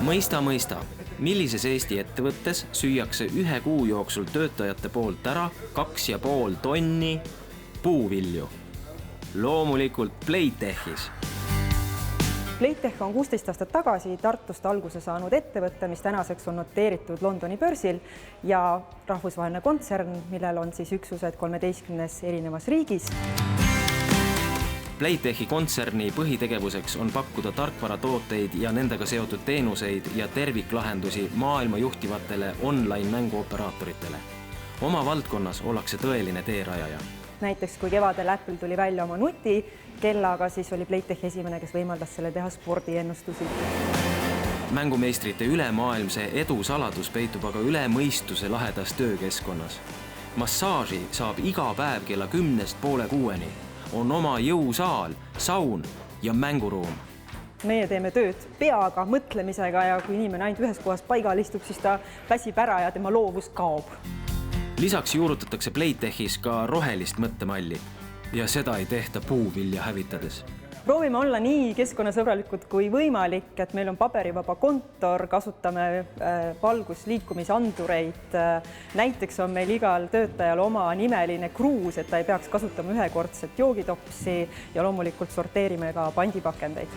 Mõista, millises Eesti ettevõttes süüakse 1 kuu jooksul töötajate poolt ära 2,5 tonni puuvilju. Loomulikult Playtechis. Playtech on 16 aastat tagasi Tartust alguse saanud ettevõtte, mis tänaseks on noteeritud Londoni börsil ja rahvusvaheline kontsern, millel on siis üksused 13 erinevas riigis. Playtechi kontserni põhitegevuseks on pakkuda tarkvaratooteid ja nendega seotud teenuseid ja terviklahendusi maailma juhtivatele online mänguoperaatoritele. Oma valdkonnas ollakse tõeline teerajaja. Näiteks kui kevadel Apple tuli välja oma nutikellaga, siis oli Playtech esimene, kes võimaldas selle teha spordiennustusi. Mängumeistrite ülemaailmse edu saladus peitub aga üle mõistuse lahedas töökeskkonnas. Massaaži saab iga päev kella 10:30. On oma jõusaal, saun ja mänguruum. Meie teeme tööd peaga, mõtlemisega ja kui inimene ainult ühes kohas paigal istub, siis ta väsib ära ja tema loovus kaob. Lisaks juurutatakse Playtechis ka rohelist mõttemalli ja seda ei tehta puuvilja hävitades. Proovime olla nii keskkonnasõbralikud kui võimalik, et meil on paberivaba kontor, kasutame valgusliikumisandureid. Näiteks on meil igal töötajal oma nimeline kruus, et ta ei peaks kasutama ühekordset joogitopsi ja loomulikult sorteerime ka pandipakendeid.